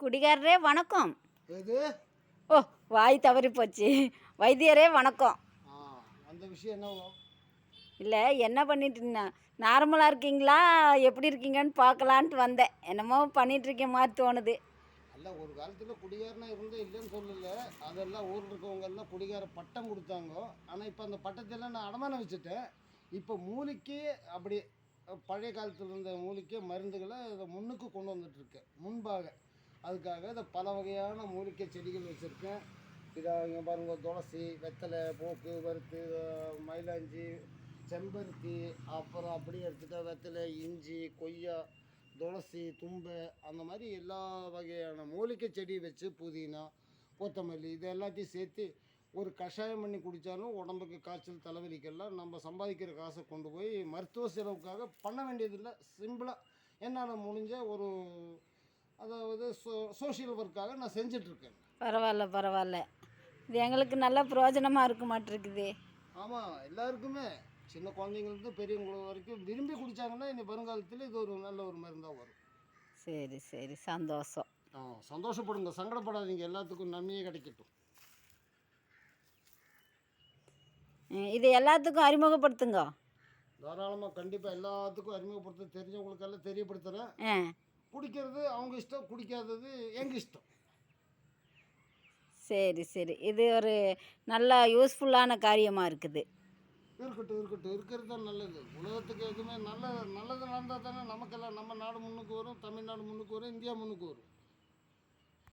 குடிகாரரே வணக்கம். எது? ஓ, வாய் தவறி போச்சு. வைத்தியரே வணக்கம். ஆ, அந்த விஷயம் என்னவோ? இல்லை, என்ன பண்ணிட்டு நார்மலாக இருக்கீங்களா, எப்படி இருக்கீங்கன்னு பார்க்கலான்ட்டு வந்தேன். என்னமோ பண்ணிகிட்ருக்க மாதிரி தோணுது. அல்ல, ஒரு காலத்தில் குடிகாரனா இருந்தே இல்லைன்னு சொல்லலை. அதெல்லாம் ஊரில் இருக்கவங்க எல்லாம் குடிகார பட்டம் கொடுத்தாங்க. ஆனால் இப்போ அந்த பட்டத்தெல்லாம் நான் அடமானம் வச்சுட்டேன். இப்போ மூலிக்கு அப்படி பழைய காலத்தில் இருந்த மூலிகை மருந்துகளை இதை முன்னுக்கு கொண்டு வந்துட்டுருக்கேன் முன்பாக. அதுக்காக இதை பல வகையான மூலிகை செடிகள் வச்சுருக்கேன். இதை இங்கே பாருங்க, துளசி, வெத்தலை, போக்கு, வறுத்து, மயிலாஞ்சி, செம்பருத்தி, அப்புறம் அப்படியே எடுத்துட்டா வெத்தலை, இஞ்சி, கொய்யா, துளசி, தும்பை, அந்த மாதிரி எல்லா வகையான மூலிகை செடி வச்சு புதினா, கொத்தமல்லி இது எல்லாத்தையும் சேர்த்து ஒரு கஷாயம் பண்ணி குடித்தாலும் உடம்புக்கு காய்ச்சல், தலைவலிக்கெல்லாம் நம்ம சம்பாதிக்கிற காசை கொண்டு போய் மருத்துவ செலவுக்காக பண்ண வேண்டியதில்லை. சிம்பிளாக என்னால் முடிஞ்ச ஒரு, அதாவது சோஷியல் ஒர்க்காக நான் செஞ்சிட்ருக்கேன். பரவாயில்ல பரவாயில்ல, இது எங்களுக்கு நல்ல பிரயோஜனமாக இருக்க மாட்டிருக்குது. ஆமாம், எல்லாருக்குமே சின்ன குழந்தைங்களுக்கு பெரியவங்க வரைக்கும் விரும்பி குடித்தாங்கன்னா இனி வருங்காலத்தில் இது ஒரு நல்ல ஒரு மருந்தாக வரும். சரி சரி, சந்தோஷம். சந்தோஷப்படுங்க, சங்கடப்படாதீங்க, எல்லாத்துக்கும் நன்மையே கிடைக்கட்டும். இது எல்லாத்துக்கும் அறிமுகப்படுத்துங்க. தாராளமாக, கண்டிப்பாக எல்லாத்துக்கும் அறிமுகப்படுத்த, தெரிஞ்சவங்களுக்கெல்லாம் தெரியப்படுத்துகிறேன். குடிக்கிறது அவங்க இஷ்டம், குடிக்காதது எங்கள் இஷ்டம். சரி சரி, இது ஒரு நல்ல யூஸ்ஃபுல்லான காரியமாக இருக்குது. இருக்கட்டும் இருக்கட்டும், இருக்கிறது தான் நல்லது. உலகத்துக்கு எதுவுமே நல்லது நடந்தால் தானே நமக்கெல்லாம் நம்ம நாடு முன்னுக்கு வரும், தமிழ்நாடு முன்னுக்கு வரும், இந்தியா முன்னுக்கு வரும்.